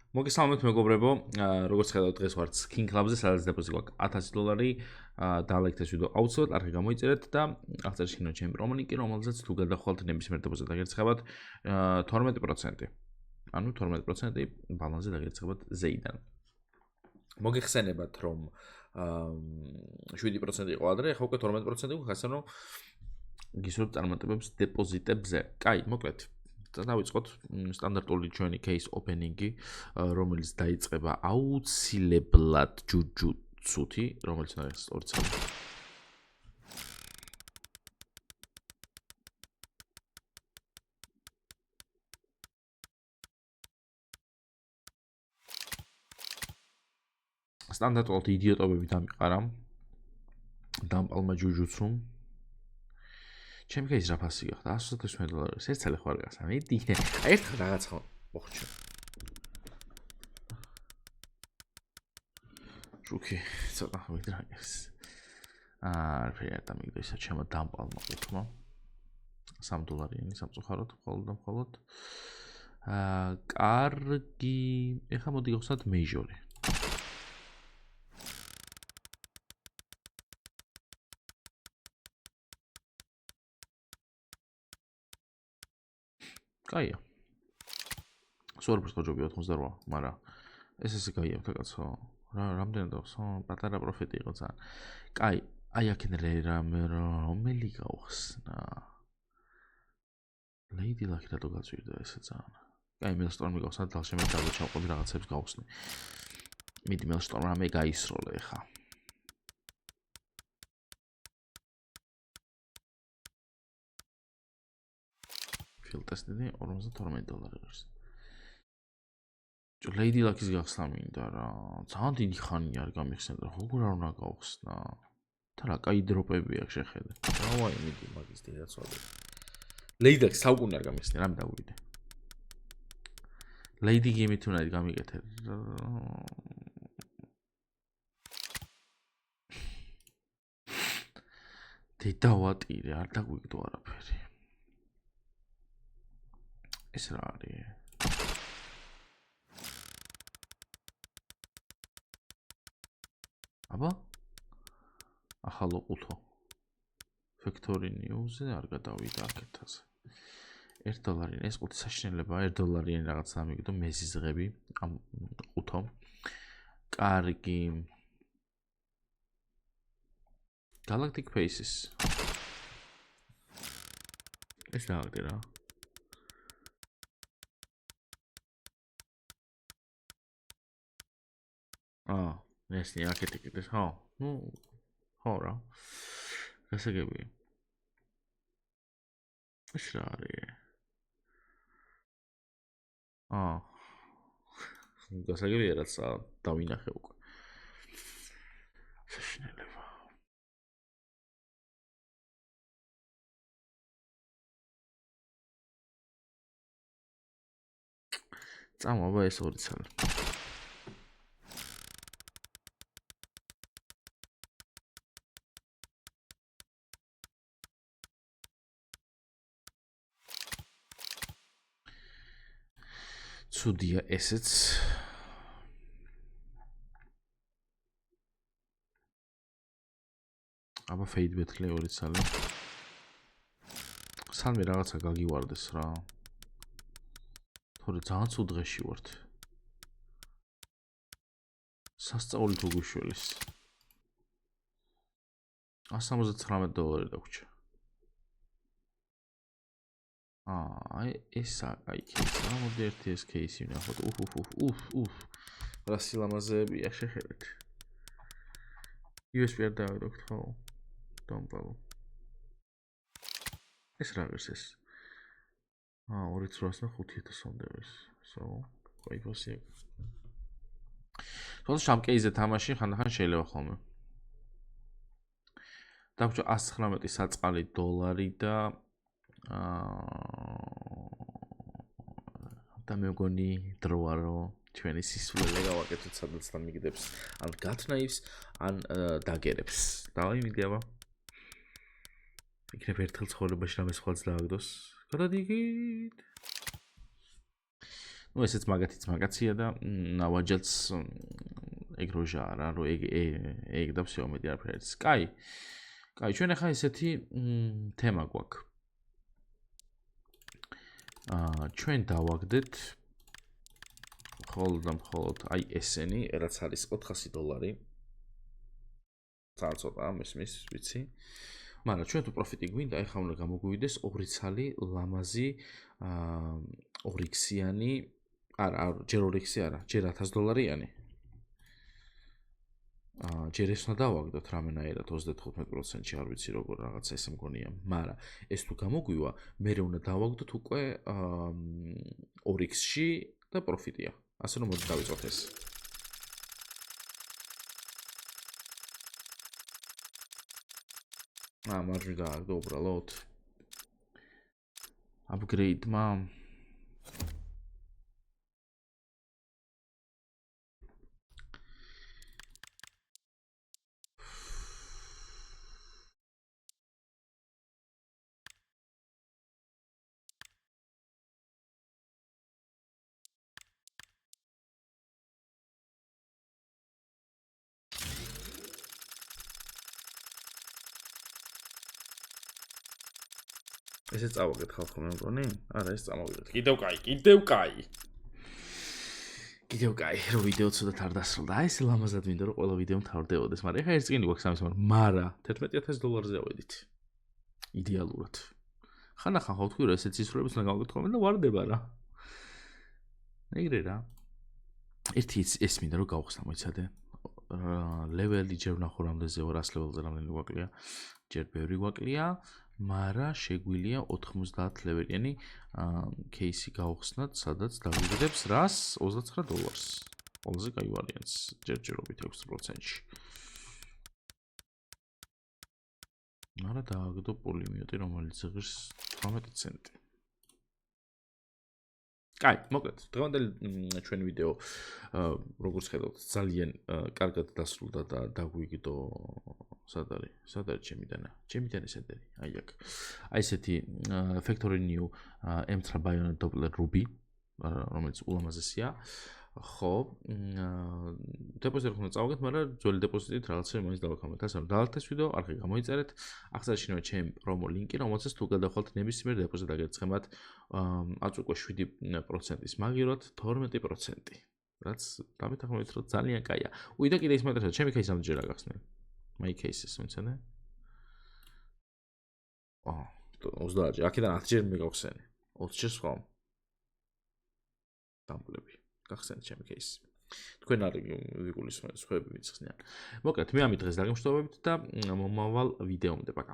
მოგესალმებით მეგობრებო, როგორც ხედავთ დღეს ვართ King Club-ზე, სადაც დეპოზიტი გვაქვს $1000 დაალექთეს ვიდეო აუცილებლად არხი გამოიწერეთ და აღწერში იქნება ჩემი პრომო-ლინკი, რომელზეც თუ გადახვალთ ნებისმიერ დეპოზიტს დაგერცხებათ 12%. ანუ 12% ბალანსზე დაგერცხებათ ზეიდან. მოგეხსენებათ, რომ 7% იყო ადრე, ახლა უკვე 12% გვაქვს, ასე რომ გისურვებთ წარმატებებს დეპოზიტებზე. კაი, მოკლედ დავიწყოთ სტანდარტული ჩვენი case opening-ი, რომელიც დაიწყება აუცილებლად ჯუჯუცუთი, რომელიც არის 2 წელი. სტანდარტულად იდიოტობები დამიყარა. დამპალმა ჯუჯუცუმ. ჩემი case რა ფასი გახდა? $120. ეს წელი ხარ გასა. მედი. აი ერთ რაღაცა მოხჩა. შუქი, ცოტა ვიდრაგეს. რეალურად მიგდეისა ჩემო დამპალმა ყუთმა. $3 სამწუხაროდ მხოლოდ. კარგი, ეხლა მოდი გავხსნათ მეიჟორი. კაია. სორბის ხოჯობი 88, მაგრამ ესე კაია კაცო. რამდენი დავხსო? პატარა პროფიტი იყო ძალიან. კაი, აი აქენ რომელი გავხსნა? Lady Luck რატო გაწვირდა ესე ძალიან. კაი, Maelstrom-ი გავხსნა, თალში მე დავიჩავყობი რაღაცებს გავხსნი. მიდი Maelstrom რამე გაისროლე ხა. ფილტესტი $42 არის. Lady Luck-ის გახსნა მინდა რა. ძალიან დიდი ხანია არ გამიხსენდა. როგორ არ უნდა გავხსნა? თან რა კაი დროპები აქვს შეხედე. დავაი მიდი მაგის დიდაც ვადე. Lady Luck საუკუნე არ გამიხსნე, რამე დავივიდე. Lady Game-ი თუნდაც გამიგეთე. დედავატირე, არ დაგვიგდო არაფერი. ეს რა არის? აბა? ახალო ყუთო. Factory News-ზე არ გადავიდა აქეთაზე. $1 ეს ყუთი საშინელებაა, $1 რაღაც დამიგდო მეზიზღები ამ ყუთო. კარგი. Galactic Faces. ეს რა არის რა? ეს ნიაკეთი კიდეს, ხო? ნუ ხო რა. გასაგებია. ეს რა არის? გასაგებია რაც დავინახე უკვე. საშინელება. წამოვა ეს 2 წელი. ცუდია ესეც. აბა fade betkley 2 წელი. სამი რაღაცა გაგივარდეს რა. თორე ძალიან ცუდ დღეში ვართ. სასწაული თუ გუშველის. $179 დაგვრჩა. აი ესა აი case რა მოდი ერთი ეს case-ი ვნახოთ. რა სილამაზეებია შეხედეთ. USB არ დავიდოქთ ხო? დამპალო. ეს რა არის ეს? 285,000-მდე ის. კაი ფასია. თორე შამ case-ზე თამაში ხანდახან შეიძლება ხოლმე. დაგვრჩა $119 საწყალი $1 და და მე მგონი დროა რომ ჩვენი სისულელე გავაკეთოთ სადაც დამიგდებს ან გათნაებს ან დაგერებს. დავაი მიდი აბა. იქნებ ერთხელ ცხოვრებაში რამე სხვაც დააგდოს. გადადიგით. ну ესეც მაგაცია და ნავაჯელს ეგ როჟა რა რო ეგ და всё მეტი არაფერი არის. კაი. კაი, ჩვენ ახლა ესეთი თემა გვაქვს. ჩვენ დავაგდეთ მხოლოდ აი ესენი, რაც არის $400. ძალიან ცოტა მის ვიცი. მაგრამ ჩვენ თუ პროფიტი გვინდა, ეხლა უნდა გამოგვივიდეს 2 ცალი ლამაზი ორიქსიანი, არა, ჯერ ორიქსი არა, ჯერ $1000-იანი. ჯერ ეს უნდა დავაგდოთ რამენაირად 35%-ში, არ ვიცი როგორ რაღაცა ესე მგონია, მაგრამ ეს თუ გამოგვივა, მე უნდა დავაგდოთ უკვე ორიქსში და პროფიტია. ასე რომ მოდი დავიწყოთ ეს. მარჯვი დააგდო უბრალოდ. Upgrade-მა ესე წავაგეთ ხალხო მე მგონი? არა, ეს წამოვიდეთ. კიდევ კაი, რომ ვიდეო ცუდად არ დასრულდა. აი ეს ლამაზად მინდა რომ ყველა ვიდეო მთავრდებოდეს, მაგრამ ეხლა ერთი წინი გვაქვს ამის, მაგრამ $11,000-ზე ავედით. იდეალურად. ხანახან ხო თქვი რომ ესეც ისურვებს უნდა გავაკეთო ხოლმე და ვარდება რა. ეგრე რა. ერთი ეს მინდა რომ გავხსნა მოიცადე. ლეველი ჯერ ვნახო რამდენზე 100 ლეველზე რამდენი გვაკლია. ჯერ ბევრი გვაკლია. მარა შეგვილია 90 ლეველიანი кейსი გავხსნათ, სადაც დავიგდებს რას $29. ყველაზე კაი ვარიანტს, ჯერჯერობით 6%-ში. მარა დააგდო პოლიმიოტი, რომელიც ღირს 18 ცენტი. კაი, მოკლედ, დღევანდელი ჩვენი ვიდეო როგორც ხედავთ, ძალიან კარგად დასრულდა და დაგვიგდო სად არის ჩემი დანა? ჩემი დანა სად არის? აი აქ. აი ესეთი Factory New M3 Bayonet Doppler Ruby, რომელიც ულამაზესია. ხო, დეპოზიტი ხომ წავაგეთ, მაგრამ ძველი დეპოზიტით რაღაცა იმას დავაქამეთ. ასე რომ დაალთ ეს ვიდეო, არხი გამოიწერეთ. აღსანიშნავია ჩემი პრომო ლინკი, რომელსაც თუ გადახვალთ ნებისმიერ დეპოზიტს აგერცხემათ აწ უკვე 7%-ის მაგივრად 12%. რაც დამეთანხმებით რომ ძალიან კაია. უი და კიდე ის მეტყვი, ჩემი кейსი ამჯერ აგახსნე. My cases მიცადე. 30-ჯერ, აქედან 10-ჯერ მიგახსენე. 20-ჯერ სხვა. დამბლები. გახსენეთ ჩემი кейსი. თქვენ არ ვიგულისხმევთ, სხვაები ვიცხსნიან. მოკლედ, მე ამით დღეს დაგემშვიდობებით და მომავალ ვიდეომდე, პაკა.